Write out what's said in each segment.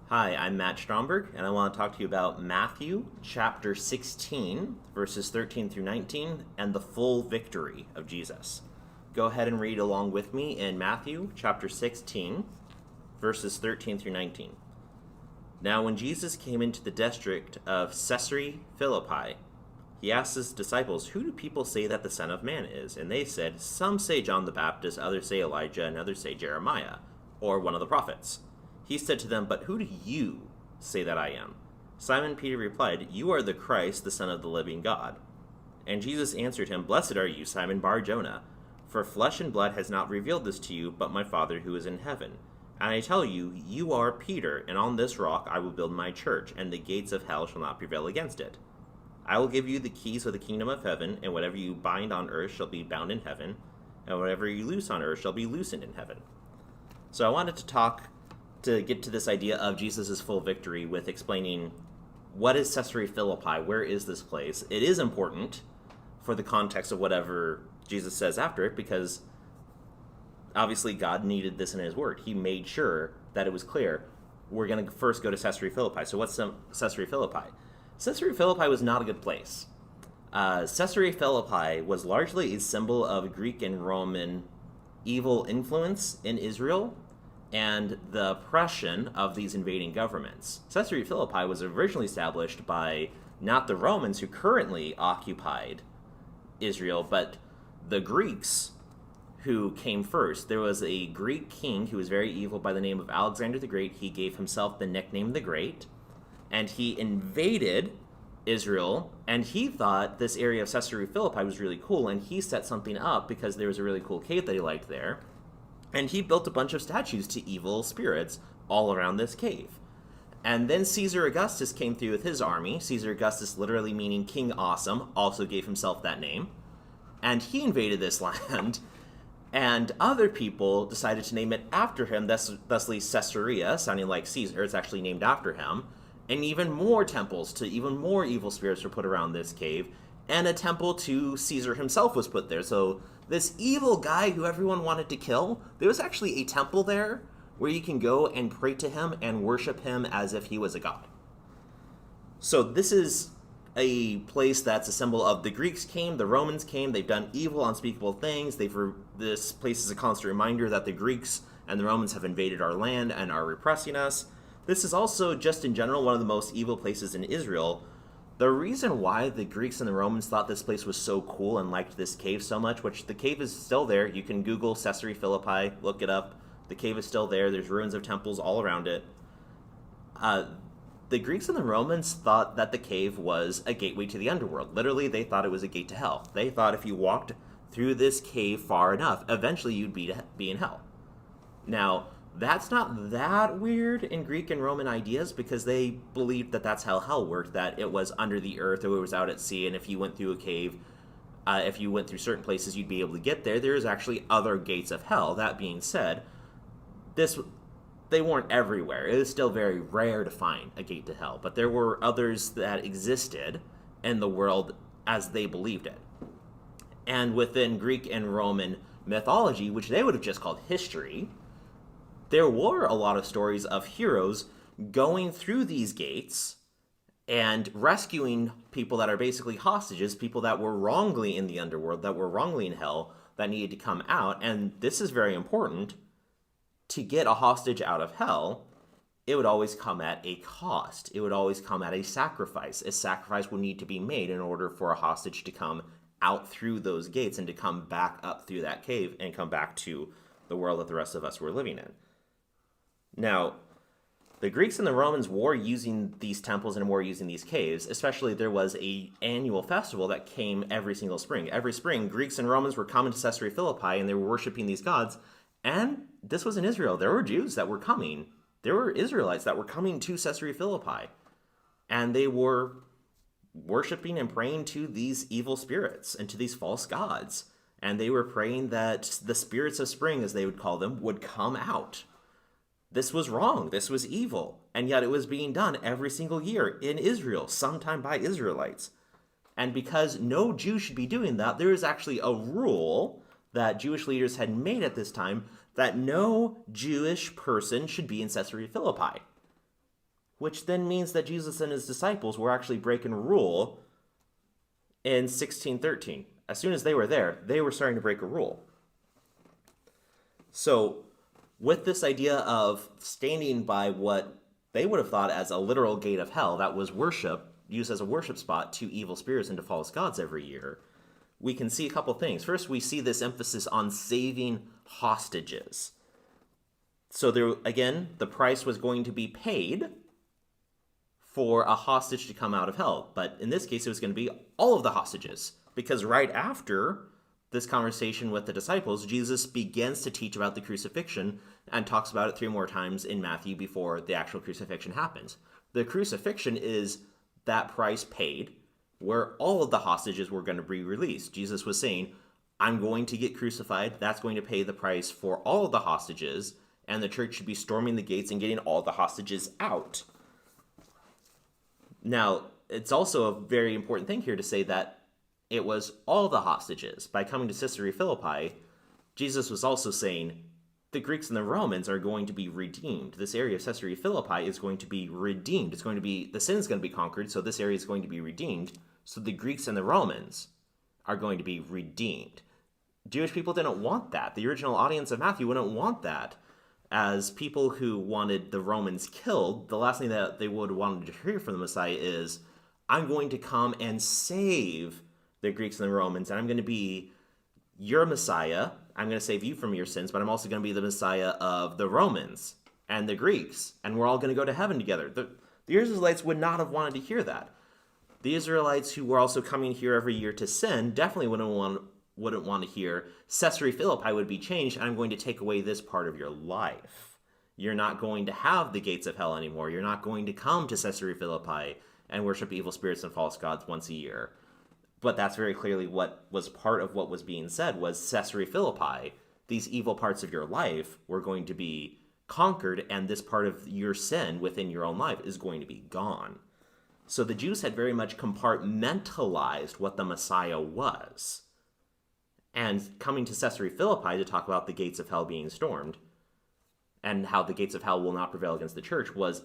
Hi, I'm Matt Stromberg, and I want to talk to you about Matthew chapter 16, verses 13 through 19, and the full victory of Jesus. Go ahead and read along with me in Matthew chapter 16, verses 13 through 19. Now, when Jesus came into the district of Caesarea Philippi, he asked his disciples, "Who do people say that the Son of Man is?" And they said, "Some say John the Baptist, others say Elijah, and others say Jeremiah, or one of the prophets." He said to them, "But who do you say that I am?" Simon Peter replied, "You are the Christ, the Son of the living God." And Jesus answered him, "Blessed are you, Simon Bar-Jonah, for flesh and blood has not revealed this to you, but my Father who is in heaven. And I tell you, you are Peter, and on this rock I will build my church, and the gates of hell shall not prevail against it. I will give you the keys of the kingdom of heaven, and whatever you bind on earth shall be bound in heaven, and whatever you loose on earth shall be loosened in heaven." So I wanted to get to this idea of Jesus' full victory with explaining what is Caesarea Philippi, where is this place. It is important for the context of whatever Jesus says after it, because obviously God needed this in his word. He made sure that it was clear. We're going to first go to Caesarea Philippi. So what's Caesarea Philippi? Caesarea Philippi was not a good place. Caesarea Philippi was largely a symbol of Greek and Roman evil influence in Israel and the oppression of these invading governments. Caesarea Philippi was originally established by not the Romans who currently occupied Israel, but the Greeks who came first. There was a Greek king who was very evil by the name of Alexander the Great. He gave himself the nickname the Great, and he invaded Israel, and he thought this area of Caesarea Philippi was really cool, and he set something up because there was a really cool cave that he liked there. And he built a bunch of statues to evil spirits all around this cave. And then Caesar Augustus came through with his army. Caesar Augustus, literally meaning King Awesome, also gave himself that name. And he invaded this land, and other people decided to name it after him, thusly Caesarea, sounding like Caesar. It's actually named after him. And even more temples to even more evil spirits were put around this cave, and a temple to Caesar himself was put there. So this evil guy who everyone wanted to kill, there was actually a temple there where you can go and pray to him and worship him as if he was a god. So this is a place that's a symbol of the Greeks came, the Romans came, they've done evil, unspeakable things. This place is a constant reminder that the Greeks and the Romans have invaded our land and are repressing us. This is also, just in general, one of the most evil places in Israel. The reason why the Greeks and the Romans thought this place was so cool and liked this cave so much, which the cave is still there. You can Google Caesarea Philippi, look it up. The cave is still there. There's ruins of temples all around it. The Greeks and the Romans thought that the cave was a gateway to the underworld. Literally, they thought it was a gate to hell. They thought if you walked through this cave far enough, eventually you'd be in hell. Now, that's not that weird in Greek and Roman ideas, because they believed that that's how hell worked, that it was under the earth or it was out at sea, and if you went through a cave, if you went through certain places, you'd be able to get there. There's actually other gates of hell. That being said, they weren't everywhere. It was still very rare to find a gate to hell, but there were others that existed in the world as they believed it. And within Greek and Roman mythology, which they would have just called history, there were a lot of stories of heroes going through these gates and rescuing people that are basically hostages, people that were wrongly in the underworld, that were wrongly in hell, that needed to come out. And this is very important. To get a hostage out of hell, it would always come at a cost. It would always come at a sacrifice. A sacrifice would need to be made in order for a hostage to come out through those gates and to come back up through that cave and come back to the world that the rest of us were living in. Now, the Greeks and the Romans were using these temples and were using these caves. Especially, there was an annual festival that came every single spring. Every spring, Greeks and Romans were coming to Caesarea Philippi, and they were worshiping these gods. And this was in Israel. There were Jews that were coming. There were Israelites that were coming to Caesarea Philippi. And they were worshiping and praying to these evil spirits and to these false gods. And they were praying that the spirits of spring, as they would call them, would come out. This was wrong. This was evil. And yet it was being done every single year in Israel, sometime by Israelites. And because no Jew should be doing that, there is actually a rule that Jewish leaders had made at this time that no Jewish person should be in Caesarea Philippi. which then means that Jesus and his disciples were actually breaking a rule in 1613. As soon as they were there, they were starting to break a rule. So with this idea of standing by what they would have thought as a literal gate of hell that was worship, used as a worship spot to evil spirits and to false gods every year, we can see a couple things. First, we see this emphasis on saving hostages. So there, again, the price was going to be paid for a hostage to come out of hell. But in this case, it was going to be all of the hostages. Because right after this conversation with the disciples, Jesus begins to teach about the crucifixion and talks about it 3 more times in Matthew before the actual crucifixion happens. The crucifixion is that price paid where all of the hostages were going to be released. Jesus was saying, I'm going to get crucified. That's going to pay the price for all of the hostages, and the church should be storming the gates and getting all the hostages out. Now, it's also a very important thing here to say that it was all the hostages. By coming to Caesarea Philippi, Jesus was also saying the Greeks and the Romans are going to be redeemed. This area of Caesarea Philippi is going to be redeemed. It's going to be, the sin is going to be conquered, so this area is going to be redeemed. So the Greeks and the Romans are going to be redeemed. Jewish people didn't want that. The original audience of Matthew wouldn't want that. As people who wanted the Romans killed, the last thing that they would have wanted to hear from the Messiah is, I'm going to come and save the Greeks and the Romans, and I'm going to be your Messiah. I'm going to save you from your sins, but I'm also going to be the Messiah of the Romans and the Greeks, and we're all going to go to heaven together. The Israelites would not have wanted to hear that. The Israelites who were also coming here every year to sin definitely wouldn't want to hear Caesarea Philippi would be changed, and I'm going to take away this part of your life. You're not going to have the gates of hell anymore. You're not going to come to Caesarea Philippi and worship evil spirits and false gods once a year. But that's very clearly what was part of what was being said was Caesarea Philippi. These evil parts of your life were going to be conquered, and this part of your sin within your own life is going to be gone. So the Jews had very much compartmentalized what the Messiah was. And coming to Caesarea Philippi to talk about the gates of hell being stormed and how the gates of hell will not prevail against the church was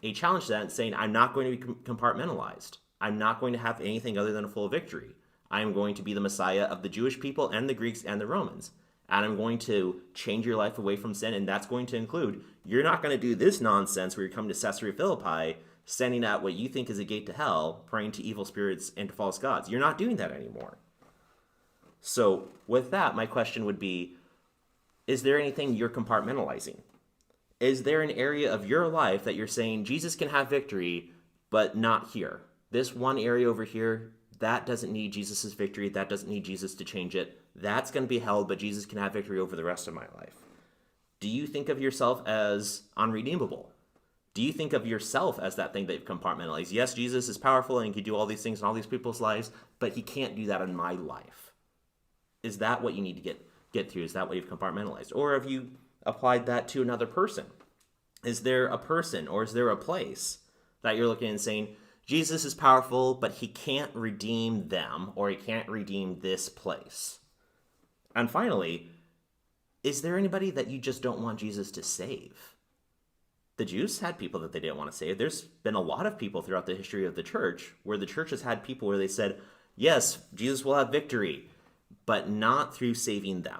a challenge to that, and saying, I'm not going to be compartmentalized. I'm not going to have anything other than a full victory. I am going to be the Messiah of the Jewish people and the Greeks and the Romans. And I'm going to change your life away from sin, and that's going to include, you're not going to do this nonsense where you come to Caesarea Philippi, standing at what you think is a gate to hell, praying to evil spirits and to false gods. You're not doing that anymore. So with that, my question would be, is there anything you're compartmentalizing? Is there an area of your life that you're saying, Jesus can have victory, but not here? This one area over here, that doesn't need Jesus' victory. That doesn't need Jesus to change it. That's going to be held, but Jesus can have victory over the rest of my life. Do you think of yourself as unredeemable? Do you think of yourself as that thing that you've compartmentalized? Yes, Jesus is powerful and he can do all these things in all these people's lives, but he can't do that in my life. Is that what you need to get through? Is that what you've compartmentalized? Or have you applied that to another person? Is there a person or is there a place that you're looking and saying, Jesus is powerful, but he can't redeem them, or he can't redeem this place? And finally, is there anybody that you just don't want Jesus to save? The Jews had people that they didn't want to save. There's been a lot of people throughout the history of the church where the church has had people where they said, yes, Jesus will have victory, but not through saving them.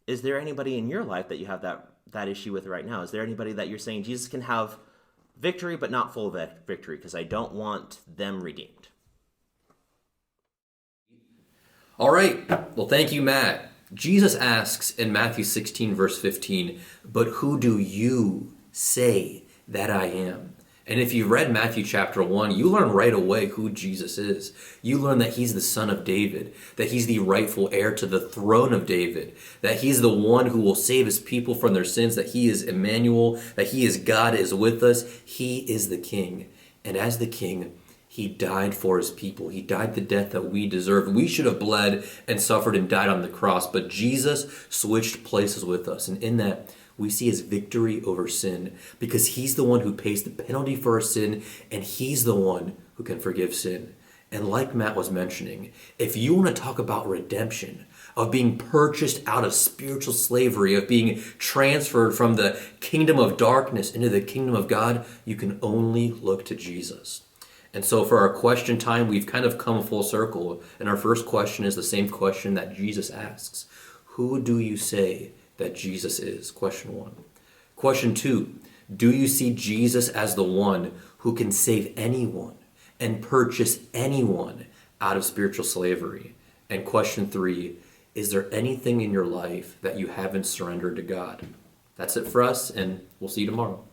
Is there anybody in your life that you have that issue with right now? Is there anybody that you're saying Jesus can have victory, but not full victory, because I don't want them redeemed? All right. Well, thank you, Matt. Jesus asks in Matthew 16, verse 15, but who do you say that I am? And if you read Matthew chapter 1, you learn right away who Jesus is. You learn that he's the son of David, that he's the rightful heir to the throne of David, that he's the one who will save his people from their sins, that he is Emmanuel, that he is God is with us. He is the king. And as the king, he died for his people. He died the death that we deserve. We should have bled and suffered and died on the cross, but Jesus switched places with us. And in that, we see his victory over sin, because he's the one who pays the penalty for our sin, and he's the one who can forgive sin. And like Matt was mentioning, if you want to talk about redemption, of being purchased out of spiritual slavery, of being transferred from the kingdom of darkness into the kingdom of God, you can only look to Jesus. And so for our question time, we've kind of come full circle. And our first question is the same question that Jesus asks. Who do you say that Jesus is? Question 1. Question 2, do you see Jesus as the one who can save anyone and purchase anyone out of spiritual slavery? And question 3, is there anything in your life that you haven't surrendered to God? That's it for us, and we'll see you tomorrow.